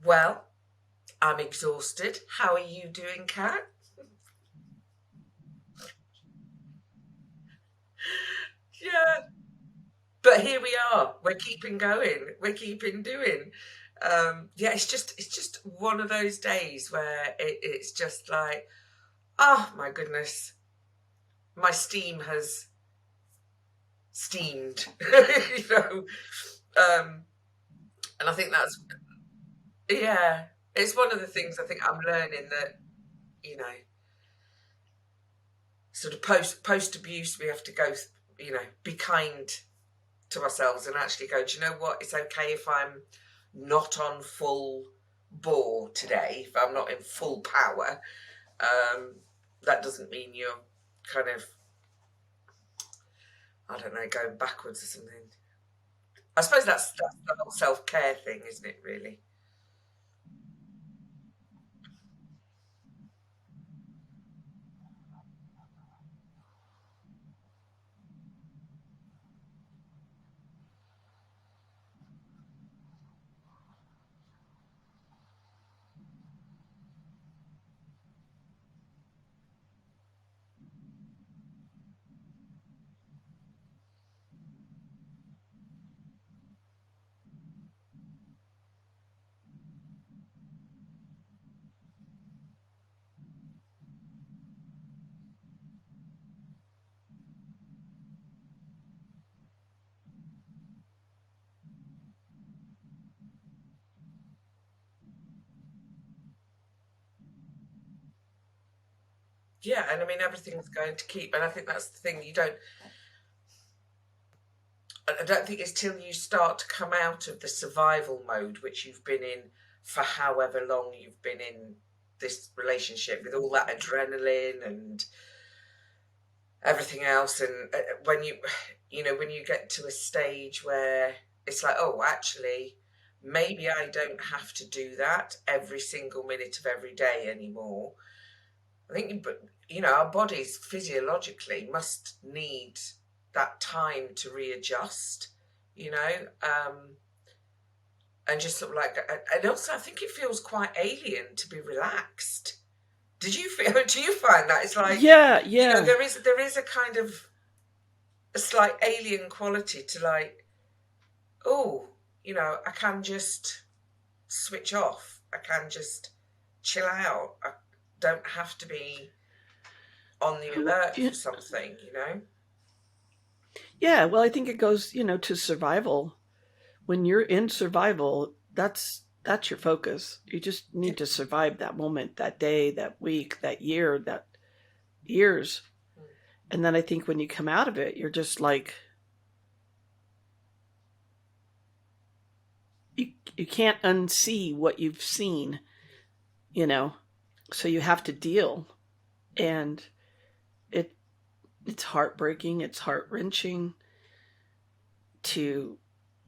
Well, I'm exhausted. How are you doing, Kat? Yeah, but here we are. We're keeping going. We're keeping doing. Yeah, it's just one of those days where it's just like, oh my goodness, my steam has steamed, you know. Um, and I think that's yeah, it's one of the things I think I'm learning that you know, sort of post abuse, we have to go, be kind to ourselves and actually go, do you know what? It's okay if I'm not on full bore today, if I'm not in full power. Um, that doesn't mean you're kind of, I don't know, going backwards or something. I suppose that's the whole self care thing, isn't it, really? Yeah, and I mean, everything's going to keep, and I think that's the thing. I don't think it's till you start to come out of the survival mode, which you've been in for however long you've been in this relationship with all that adrenaline and everything else. And when when you get to a stage where it's like, oh, actually, maybe I don't have to do that every single minute of every day anymore. I think, but our bodies physiologically must need that time to readjust, you know, and just sort of like, and also I think it feels quite alien to be relaxed. Did you feel? Do you find that it's like, Yeah, yeah. there is a kind of a slight alien quality to like, oh, I can just switch off. I can just chill out. I don't have to be on the alert Yeah, for something, you know? yeah, well, I think it goes, to survival. When you're in survival, that's your focus. You just Yeah. need to survive that moment, that day, that week, that year, that years. Mm. And then I think when you come out of it, you're just like you can't unsee what you've seen, you know. So you have to deal, and it it's heartbreaking, it's heart-wrenching to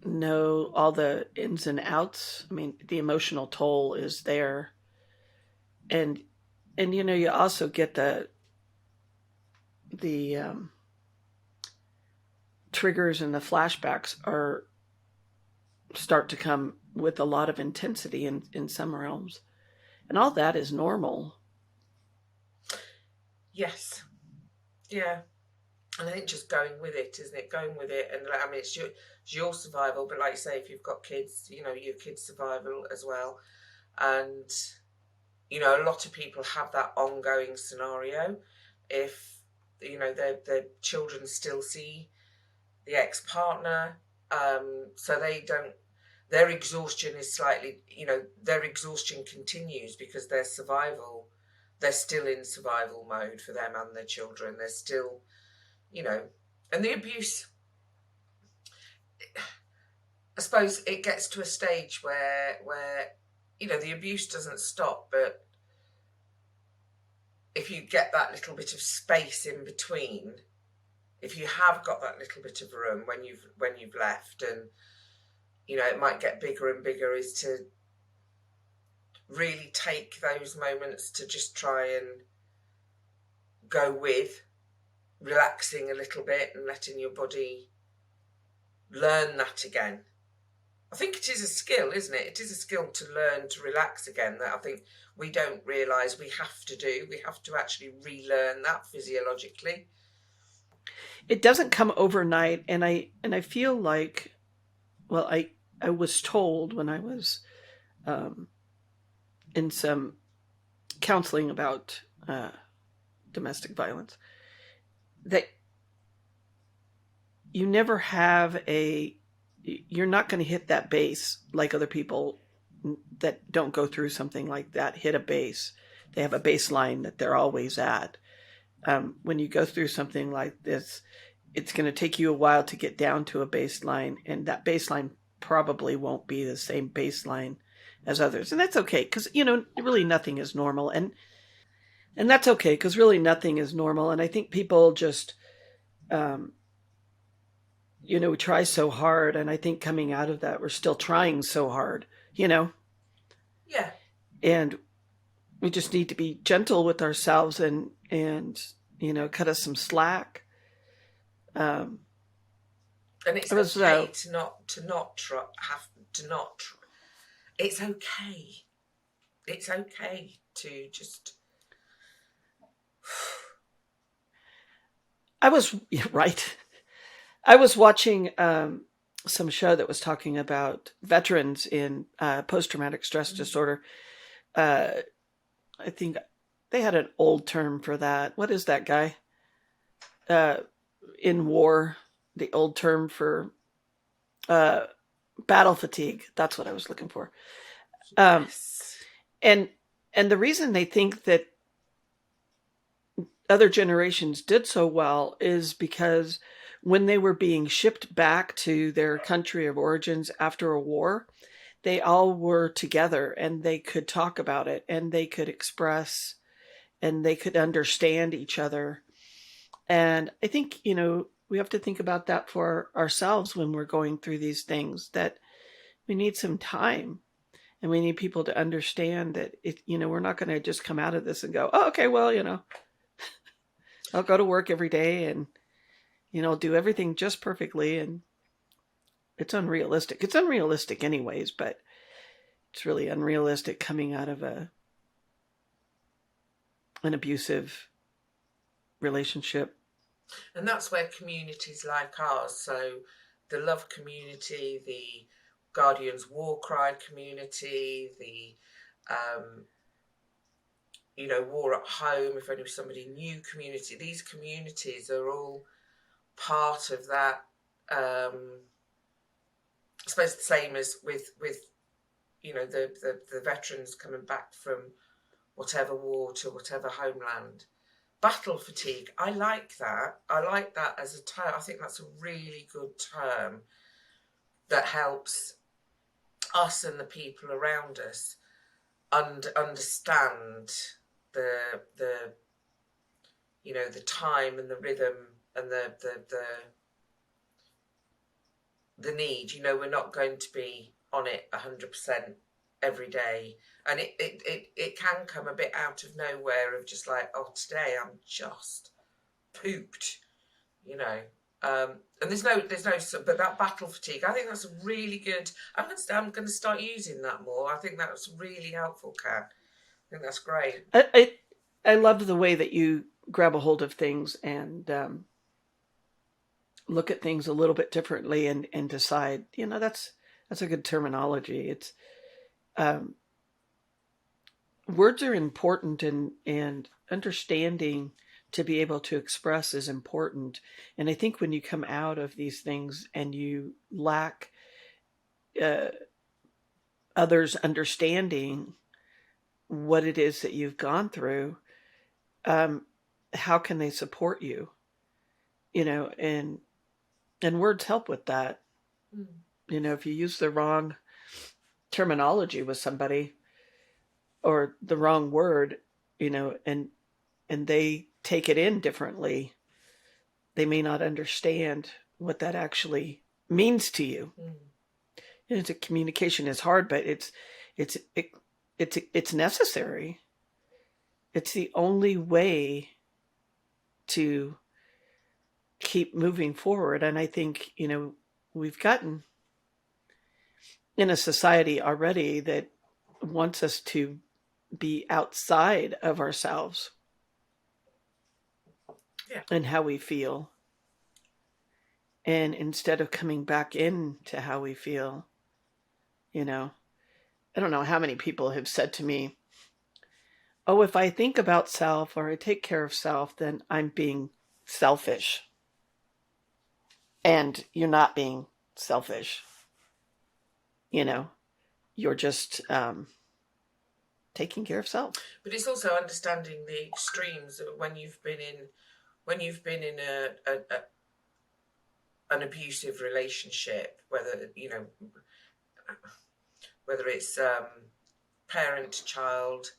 know all the ins and outs. I mean, the emotional toll is there. And you also get the triggers and the flashbacks are start to come with a lot of intensity in some realms. And all that is normal. Yes. Yeah. And I think just going with it, isn't it? Going with it, and like, I mean, it's your survival, but like you say, if you've got kids, your kids' survival as well. And a lot of people have that ongoing scenario. If their children still see the ex-partner, so they don't. Their exhaustion is slightly, their exhaustion continues because their survival, they're still in survival mode for them and their children. They're still, you know, and the abuse, I suppose it gets to a stage where the abuse doesn't stop, but if you get that little bit of space in between, if you have got that little bit of room when you've left, and it might get bigger and bigger, is to really take those moments to just try and go with relaxing a little bit and letting your body learn that again. I think it is a skill, isn't it? It is a skill to learn to relax again, that I think we don't realise we have to do. We have to actually relearn that physiologically. It doesn't come overnight, and I feel like, well, I was told when I was in some counseling about domestic violence that you never have you're not going to hit that base like other people that don't go through something like that hit a base. They have a baseline that they're always at. When you go through something like this, it's going to take you a while to get down to a baseline, and that baseline probably won't be the same baseline as others. And that's okay, because, really nothing is normal. And that's okay, because really nothing is normal. And I think people just, try so hard. And I think coming out of that, we're still trying so hard, Yeah. And we just need to be gentle with ourselves and cut us some slack. And it's okay to not try. It's okay. It's okay to just. I was right. I was watching some show that was talking about veterans in post-traumatic stress disorder. I think they had an old term for that. What is that, guy? In war, the old term for battle fatigue. That's what I was looking for. Yes. And the reason they think that other generations did so well is because when they were being shipped back to their country of origins after a war, they all were together and they could talk about it and they could express and they could understand each other. And I think, we have to think about that for ourselves when we're going through these things, that we need some time and we need people to understand that we're not going to just come out of this and go, oh, okay, well, I'll go to work every day and, do everything just perfectly. And it's unrealistic. It's unrealistic anyways, but it's really unrealistic coming out of an abusive relationship. And that's where communities like ours, so the Love community, the Guardians War Cry community, the War at Home, if only somebody new community, these communities are all part of that. I suppose the same as with the veterans coming back from whatever war to whatever homeland. Battle fatigue, I like that. I like that as a term. I think that's a really good term that helps us and the people around us understand the time and the rhythm and the need. We're not going to be on it 100% every day, and it can come a bit out of nowhere of just like, oh, today I'm just pooped, and there's no but that battle fatigue, I think that's a really good. I'm going to start using that more. I think that's really helpful, Kat. I think that's great. I love the way that you grab a hold of things and look at things a little bit differently and decide, that's a good terminology. It's words are important, and understanding to be able to express is important. And I think when you come out of these things and you lack others understanding what it is that you've gone through, how can they support you? And words help with that. If you use the wrong terminology with somebody or the wrong word, and they take it in differently, they may not understand what that actually means to you. Communication is hard, but it's necessary. It's the only way to keep moving forward. And I think, we've gotten in a society already that wants us to be outside of ourselves Yeah. and how we feel. And instead of coming back into how we feel, you know, I don't know how many people have said to me, oh, if I think about self or I take care of self, then I'm being selfish. And you're not being selfish. You know, you're just taking care of self. But it's also understanding the extremes of when you've been in an abusive relationship, whether it's parent to child,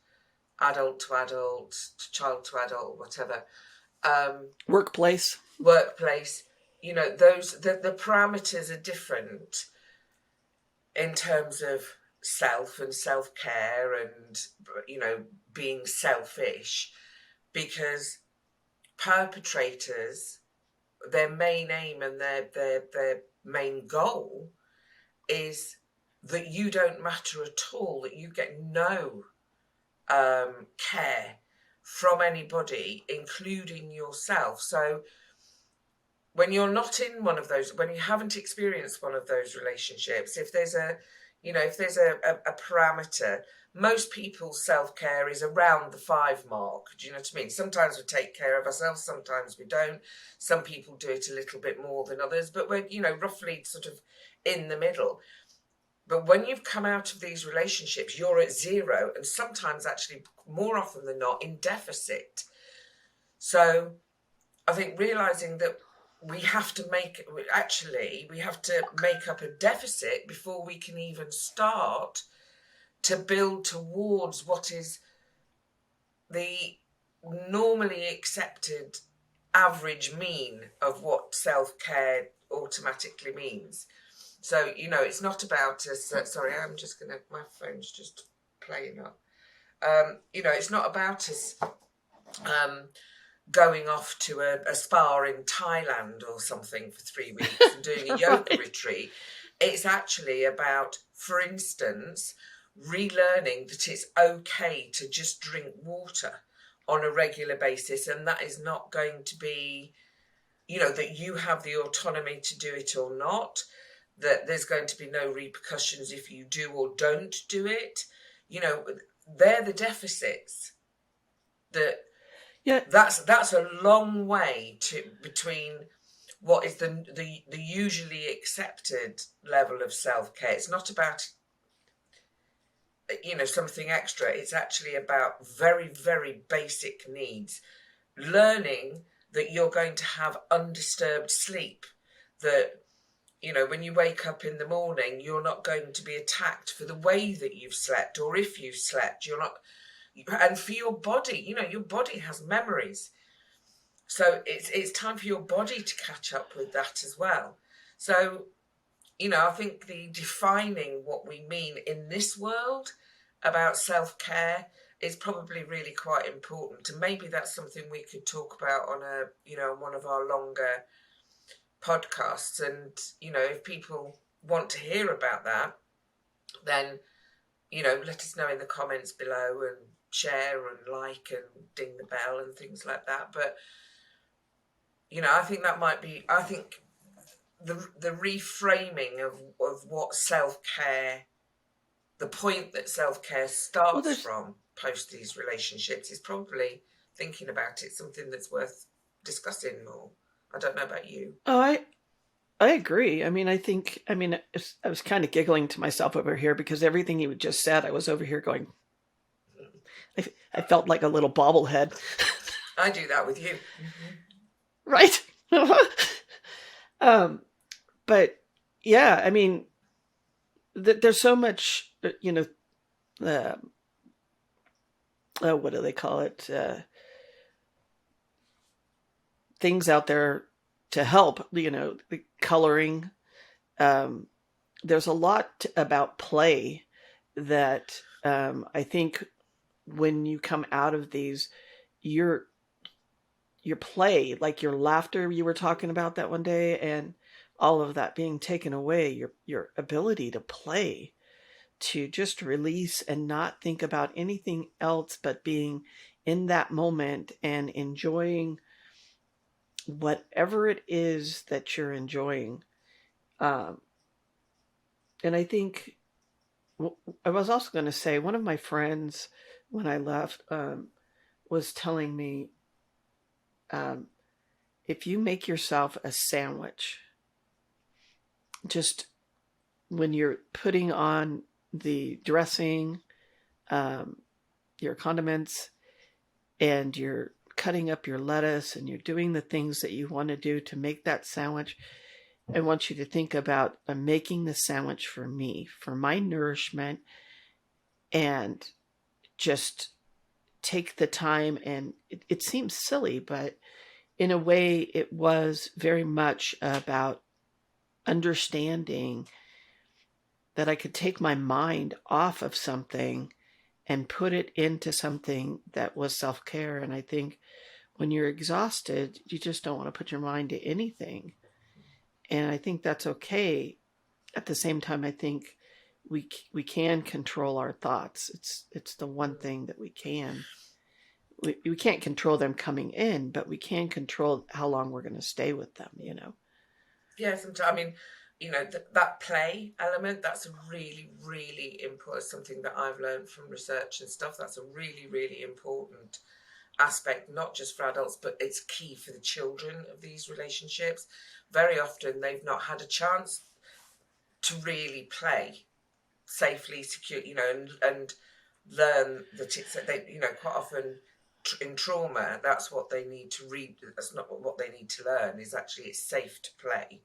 adult to adult, child to adult, whatever. Workplace. Those the parameters are different in terms of self and self-care and being selfish, because perpetrators, their main aim and their main goal is that you don't matter at all, that you get no care from anybody, including yourself. So when you're not in one of those, when you haven't experienced one of those relationships, if there's a parameter, most people's self-care is around the 5 mark. Do you know what I mean? Sometimes we take care of ourselves, sometimes we don't. Some people do it a little bit more than others, but we're, roughly sort of in the middle. But when you've come out of these relationships, you're at 0, and sometimes actually more often than not in deficit. So I think realizing that we have to make up a deficit before we can even start to build towards what is the normally accepted average mean of what self-care automatically means. So, it's not about us. Sorry, my phone's just playing up. It's not about us going off to a spa in Thailand or something for 3 weeks and doing a yoga retreat. It's actually about, for instance, relearning that it's okay to just drink water on a regular basis, and that is not going to be, that you have the autonomy to do it or not, that there's going to be no repercussions if you do or don't do it. They're the deficits that. Yeah, that's a long way between what is the usually accepted level of self-care. It's not about something extra. It's actually about very, very basic needs. Learning that you're going to have undisturbed sleep, that when you wake up in the morning, you're not going to be attacked for the way that you've slept, or if you've slept, you're not. And for your body, your body has memories. So it's time for your body to catch up with that as well. So, I think the defining what we mean in this world about self-care is probably really quite important. And maybe that's something we could talk about on one of our longer podcasts. And, if people want to hear about that, then, let us know in the comments below, and share and like and ding the bell and things like that. But I think that might be, the reframing of what self-care, the point that self-care starts from post these relationships, is probably, thinking about it, something that's worth discussing more. I don't know about you. Oh, I agree. I was kind of giggling to myself over here because everything you just said, I was over here going, I felt like a little bobblehead. I do that with you. Right. But yeah, there's so much, what do they call it? Things out there to help, the coloring. There's a lot about play that I think when you come out of these, your play, like your laughter you were talking about that one day, and all of that being taken away, your ability to play, to just release and not think about anything else but being in that moment and enjoying whatever it is that you're enjoying. Um, and I think I was also going to say, one of my friends, when I left, was telling me, um, if you make yourself a sandwich, just when you're putting on the dressing, um, your condiments, and you're cutting up your lettuce and you're doing the things that you want to do to make that sandwich, I want you to think about, I'm making the sandwich for me, for my nourishment, and just take the time. And it seems silly, but in a way, it was very much about understanding that I could take my mind off of something and put it into something that was self care. And I think when you're exhausted, you just don't want to put your mind to anything. And I think that's okay. At the same time, I think we can control our thoughts. It's the one thing that we can. We can't control them coming in, but we can control how long we're going to stay with them, you know. Yeah, sometimes, I mean, that play element, that's a really, really important, something that I've learned from research and stuff. That's a really, really important aspect, not just for adults, but it's key for the children of these relationships. Very often they've not had a chance to really play safely, secure, and learn that it's, they, quite often in trauma, that's what they need to read. That's not what they need to learn, is actually it's safe to play,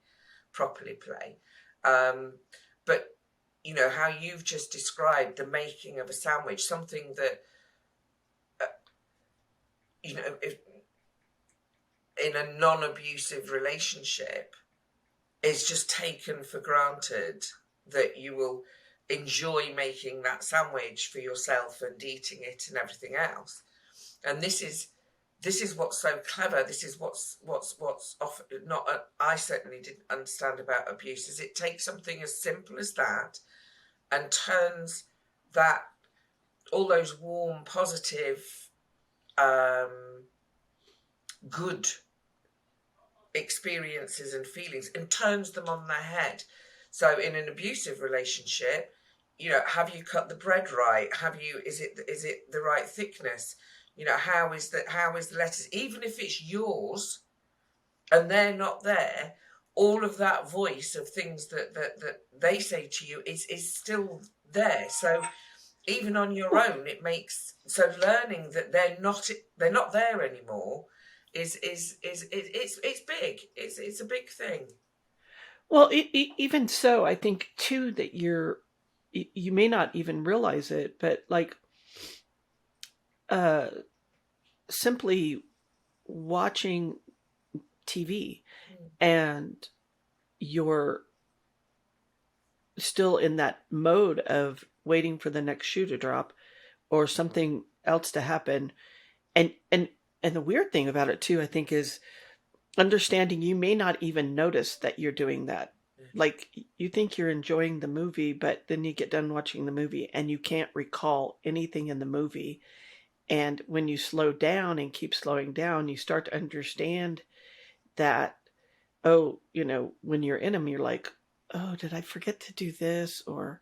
properly play. But how you've just described the making of a sandwich, something that if in a non-abusive relationship is just taken for granted, that you will enjoy making that sandwich for yourself and eating it and everything else. And this is what's so clever. This is what's often not. I certainly didn't understand about abuse. Is it takes something as simple as that and turns that, all those warm, positive, good experiences and feelings, and turns them on their head. So in an abusive relationship, have you cut the bread right? Is it the right thickness? How is the lettuce? Even if it's yours and they're not there, all of that voice of things that they say to you is still there. So even on your own, it makes, so learning that they're not there anymore is it's big. It's a big thing. Well, even so, I think too that you may not even realize it, but like simply watching TV and you're still in that mode of waiting for the next shoe to drop or something else to happen. And the weird thing about it too, I think, is understanding you may not even notice that you're doing that. Like, you think you're enjoying the movie, but then you get done watching the movie and you can't recall anything in the movie. And when you slow down and keep slowing down, you start to understand that, oh, when you're in them, you're like, oh, did I forget to do this? Or,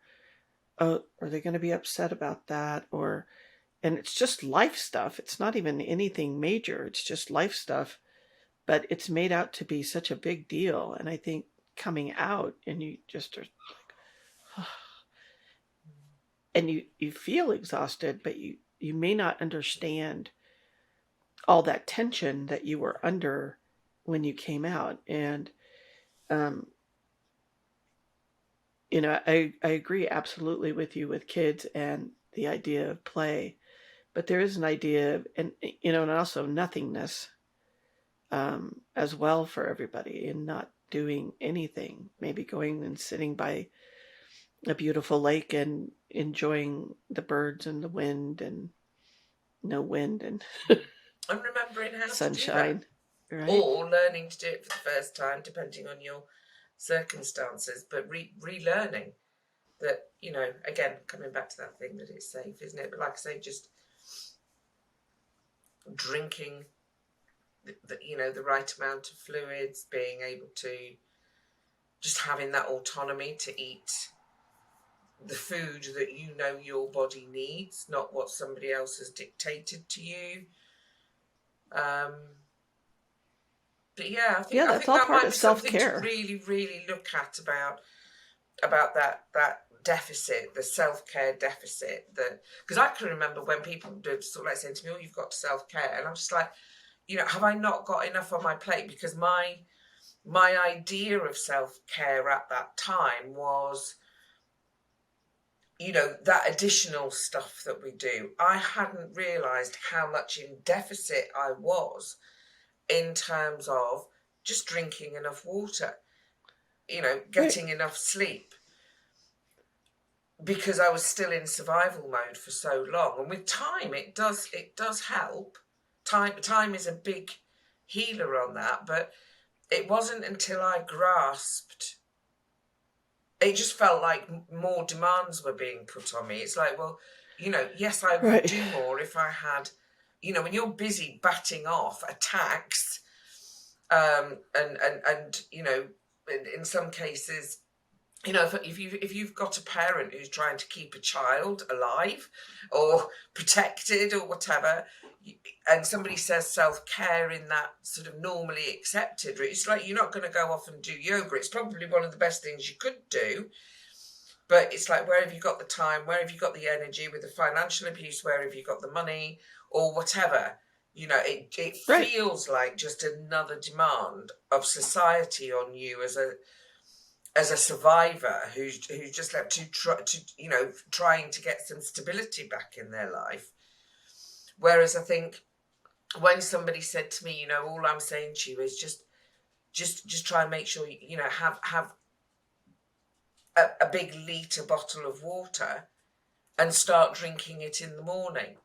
oh, are they going to be upset about that? And it's just life stuff. It's not even anything major. It's just life stuff, but it's made out to be such a big deal. And I think coming out and you just are like, oh, and you feel exhausted, but you may not understand all that tension that you were under when you came out. And, I agree absolutely with you with kids and the idea of play, but there is an idea of, and also nothingness, as well for everybody, and not doing anything, maybe going and sitting by a beautiful lake and enjoying the birds and the wind and no wind and I'm remembering how sunshine, to do that. right? Or learning to do it for the first time, depending on your circumstances, but relearning that, you know, again, coming back to that thing that it's safe, isn't it? But like I say, just drinking you know, the right amount of fluids, being able to just having that autonomy to eat the food that you know your body needs, not what somebody else has dictated to you. But yeah, Yeah, I that's think all that part might of be something to self-care. really, really look at about that deficit, the self-care deficit. That, because I can remember when people would sort of like saying to me, "Oh, you've got to self-care," and I'm just like, you know, have I not got enough on my plate? Because my idea of self-care at that time was, you know, that additional stuff that we do. I hadn't realised how much in deficit I was in terms of just drinking enough water, you know, Right. getting enough sleep, because I was still in survival mode for so long. And with time, it does help. Time is a big healer on that, but it wasn't until I grasped, it just felt like more demands were being put on me. It's like, well, you know, yes, I would Right. do more if I had, you know, when you're busy batting off attacks, and you know, in some cases, you know, if you've got a parent who's trying to keep a child alive or protected or whatever, and somebody says self-care in that sort of normally accepted route, it's like, you're not going to go off and do yoga. It's probably one of the best things you could do, but it's like, where have you got the time? Where have you got the energy? With the financial abuse, where have you got the money or whatever? You know, it Right. feels like just another demand of society on you as a survivor who's just left to you know, trying to get some stability back in their life. Whereas I think when somebody said to me, you know, all I'm saying to you is just try and make sure you know, have a big litre bottle of water and start drinking it in the morning,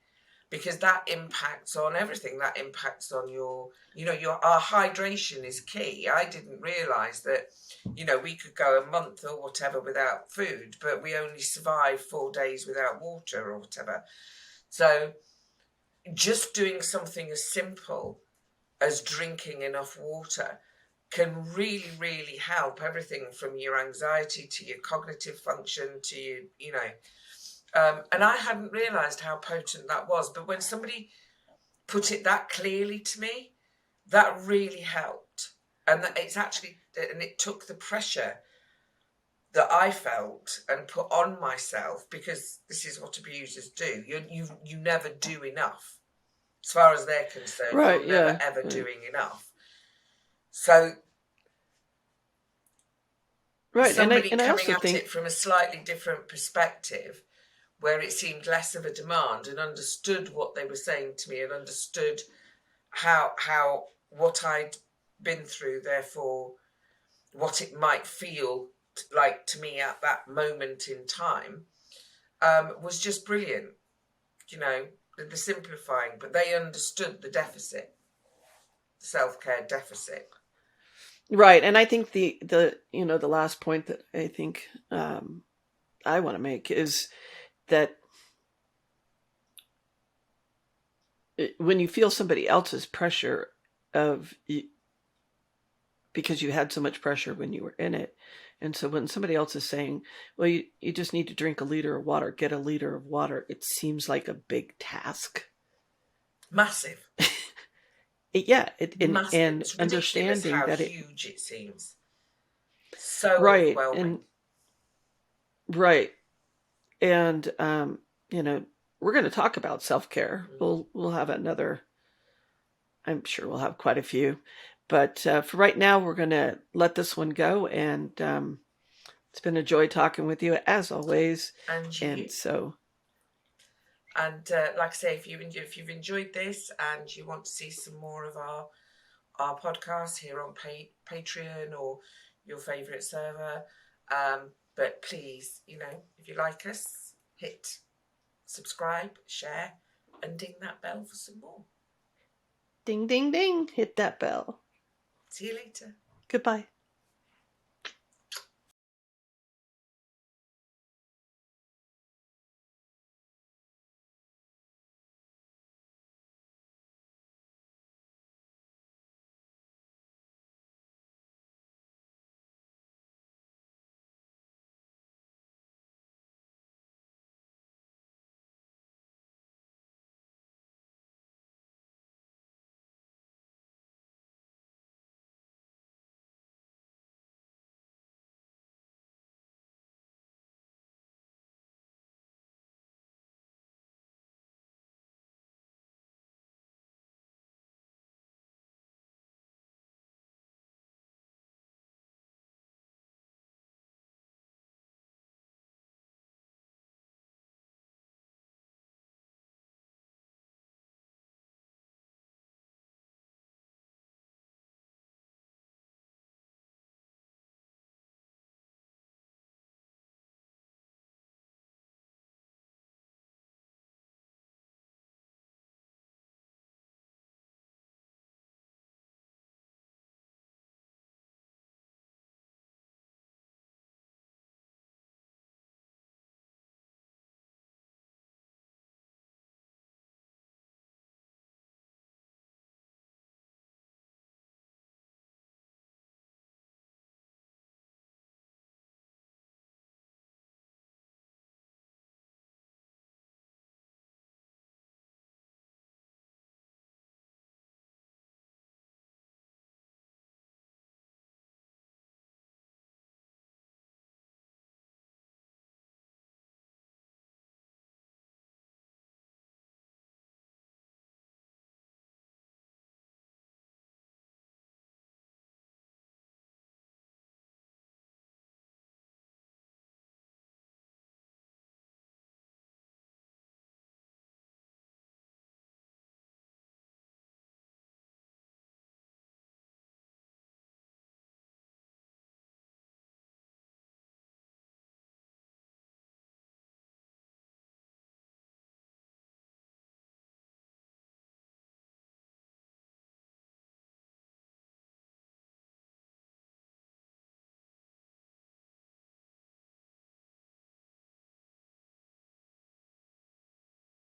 because that impacts on everything. That impacts on your, you know, our hydration is key. I didn't realise that, you know, we could go a month or whatever without food, but we only survive 4 days without water or whatever. So just doing something as simple as drinking enough water can really, really help everything from your anxiety to your cognitive function to you know. And I hadn't realised how potent that was. But when somebody put it that clearly to me, that really helped. And it took the pressure that I felt and put on myself, because this is what abusers do. You never do enough. As far as they're concerned, Right. you're never Yeah. ever Right. doing enough. So Right. somebody And I coming also at think it from a slightly different perspective, where it seemed less of a demand, and understood what they were saying to me, and understood how what I'd been through, therefore what it might feel like to me at that moment in time, was just brilliant. You know, the simplifying, but they understood the deficit, the self-care deficit. right, and I think the you know, the last point that I think I want to make is that when you feel somebody else's pressure of because you had so much pressure when you were in it, and so when somebody else is saying, well, you just need to drink a liter of water, get a liter of water, it seems like a big task. Massive. Yeah, Massive. and It's ridiculous understanding how that it huge it seems. So right overwhelming. and right and you know, we're going to talk about self-care. We'll have another, I'm sure we'll have quite a few, but for right now we're going to let this one go, and it's been a joy talking with you as always. And you. And so And like I say, if you've enjoyed this and you want to see some more of our podcasts here on Patreon or your favourite server, but please, you know, if you like us, hit subscribe, share, and ding that bell for some more. ding ding ding, hit that bell. See you later. Goodbye.